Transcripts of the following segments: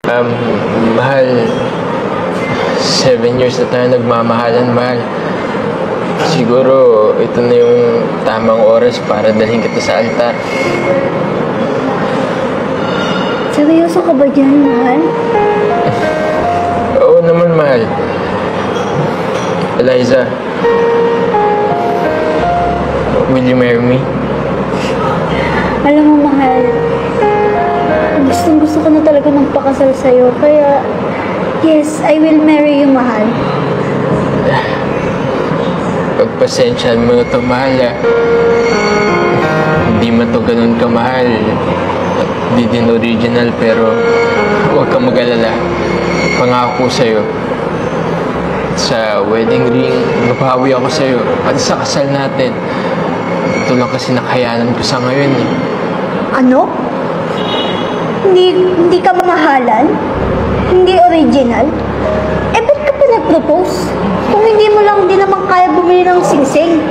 Um, Mahal, 7 years na tayo nagmamahalan, mahal. Siguro, ito na yung tamang oras para dalhin kita sa altar. Seryoso ka ba dyan, mahal? Oo naman, mahal. Eliza, will you marry me? Alam mo, mahal, gusto ko na talaga magpakasal sa'yo. Kaya, yes, I will marry you, mahal. Pagpasensyahan mo na ito, mahal, ah. Hindi man ito ganun kamahal. Hindi din original, pero huwag kang mag-alala. Pangako sa'yo. Sa wedding ring, mabawi ako sa'yo. Pati sa kasal natin. Ito lang kasi nakayanan ko sa ngayon, eh. Ano? Hindi ka mamahalan? Hindi original? Eh, ba't ka pa nag-propose? Kung hindi mo lang din naman kaya bumili ng singsing.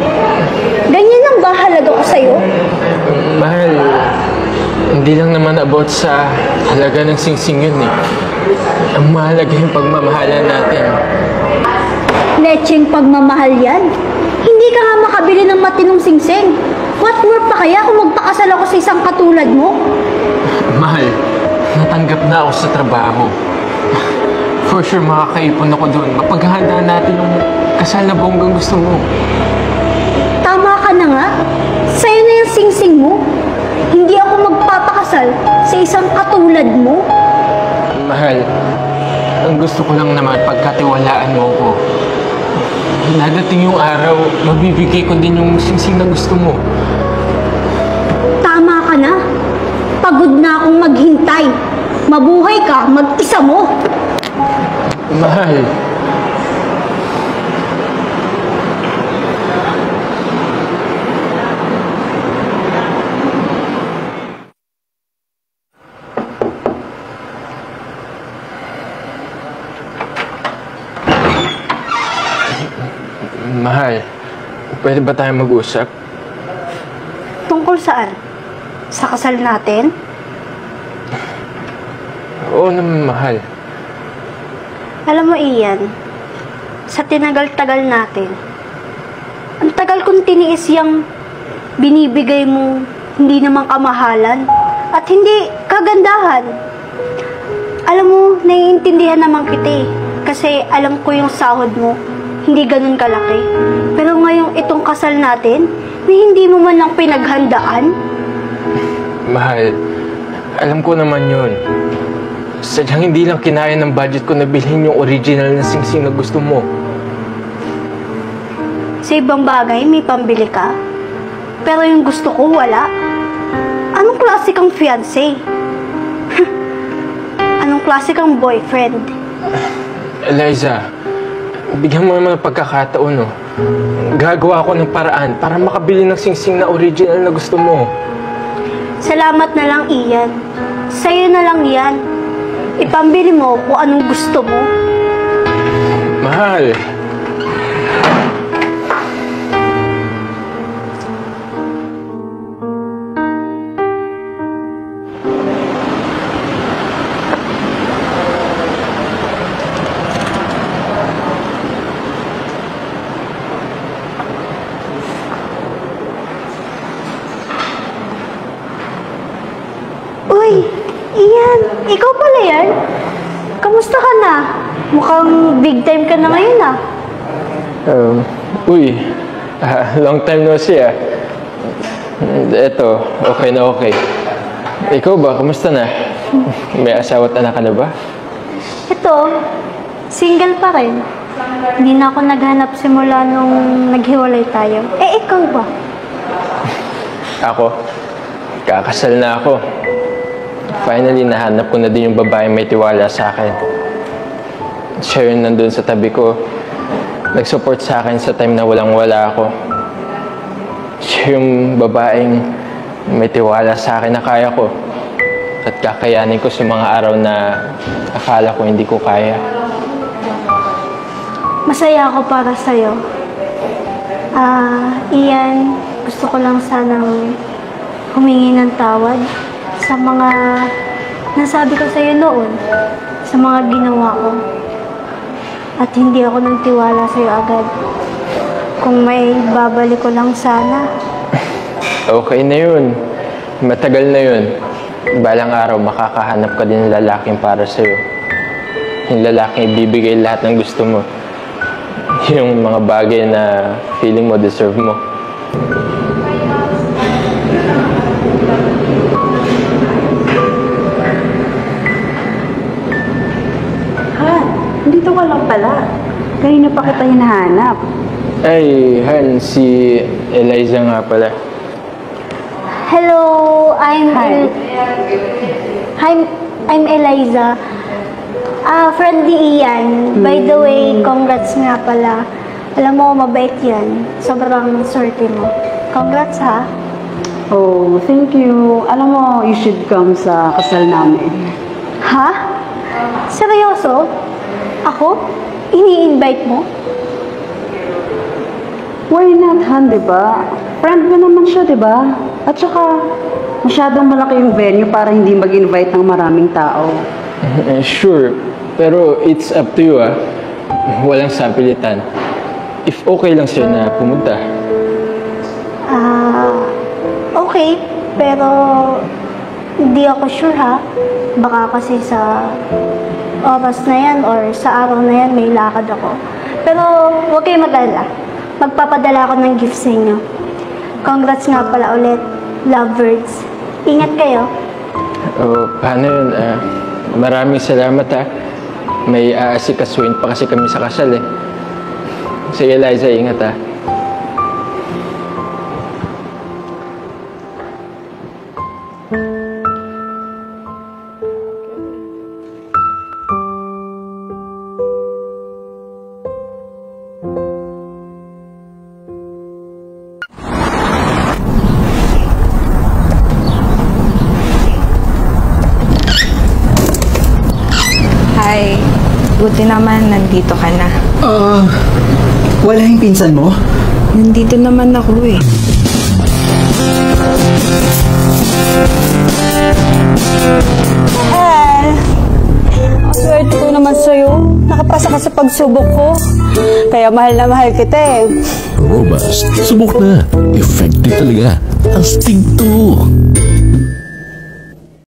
Ganyan ang ba halaga ko sa'yo? Mahal, hindi lang naman about sa halaga ng singsing yun, eh. Ang mahalaga yung pagmamahalan natin. Lecheng pagmamahal yan. Hindi ka nga makabili ng matinong singsing. What more pa kaya kung magpakasal ako sa isang katulad mo? Mahal, natanggap na ako sa trabaho. For sure, makakaipon ako doon. Mapaghahandaan natin yung kasal na bonggang gusto mo. Tama ka na nga. Sa'yo na yung singsing mo. Hindi ako magpapakasal sa isang katulad mo. Mahal, ang gusto ko lang naman pagkatiwalaan mo ko. Dadating yung araw, mabibigay ko din yung singsing na gusto mo. Tama ka na. Pagod na akong maghintay. Mabuhay ka, mag-isa mo. Mahal. Mahal, pwede ba tayo mag-usap? Tungkol saan? Sa kasal natin? Oo naman, mahal. Alam mo, Ian, sa tinagal-tagal natin, ang tagal kong tiniis yung binibigay mo hindi naman kamahalan at hindi kagandahan. Alam mo, naiintindihan naman kita eh, kasi alam ko yung sahod mo, hindi ganun kalaki. Pero ngayong itong kasal natin, na hindi mo man lang pinaghandaan. Mahal, alam ko naman yun. Sadyang hindi lang kinaya ng budget ko na bilhin yung original na singsing na gusto mo. Sa ibang bagay, may pambili ka. Pero yung gusto ko, wala. Anong klase kang fiancé? Anong klase kang boyfriend? Eliza, bigyan mo naman ng pagkakataon, no? Gagawa ako ng paraan para makabili ng singsing na original na gusto mo. Salamat na lang, Ian. Sa'yo na lang yan. Ipambili mo kung anong gusto mo. Mahal. Uy, Ian, ikaw pala yan? Kamusta ka na? Mukhang big time ka na ngayon ah. Uy, long time no see ah. Eto, okay na okay. Ikaw ba, kamusta na? May asawa at anak ka na ba? Ito, single pa rin. Hindi na ako naghanap simula nung naghiwalay tayo. Eh, ikaw ba? Ako, kakasal na ako. Finally, nahanap ko na din yung babaeng may tiwala sa akin. Siya yun nandun sa tabi ko. Nag-support sa akin sa time na walang-wala ako. Siya yung babaeng may tiwala sa akin na kaya ko. At kakayanin ko sa mga araw na akala ko hindi ko kaya. Masaya ako para sa'yo. Ian, gusto ko lang sanang humingi ng tawad sa mga nasabi ko sa'yo noon sa mga ginawa ko. At hindi ako nagtiwala sa'yo agad. Kung may babalik ko lang sana. Okay na yun. Matagal na yun. Balang araw, makakahanap ka din ng lalaking para sa'yo. Yung lalaking ibibigay lahat ng gusto mo. Yung mga bagay na feeling mo, deserve mo. Han, dito ka lang pala. Kanina pa kita hinahanap. Ay, Han, si Eliza nga pala. Hello, Hi. I'm Eliza. Friend ni Ian. By the way, congrats nga pala. Alam mo, mabait yan. Sobrang swerte mo. Congrats, ha? Oh, thank you. Alam mo, you should come sa kasal namin. Ha? Seryoso? Ako? Ini-invite mo? Why not, Han, diba? Friend mo naman siya, diba? At saka, masyadong malaki yung venue para hindi mag-invite ng maraming tao. Sure, pero it's up to you Walang sapilitan. If okay lang sa'yo na pumunta. Okay. Pero, hindi ako sure, ha? Baka kasi sa oras na yan or sa araw na yan may lakad ako. Pero, huwag kayo mag-alala. Magpapadala ako ng gift sa inyo. Congrats nga pala ulit, lovebirds. Ingat kayo. Oh, paano yun? Maraming salamat May aasikasuhin pa kasi kami sa kasal Sige, Eliza, ingat Hi. Buti naman, nandito ka na. Wala yung pinsan mo? Nandito naman ako Hel! Ang swerte ko naman sa'yo. Nakapasa ka sa pagsubok ko. Kaya mahal na mahal kita Robust, subok na. Effective talaga. Astig to.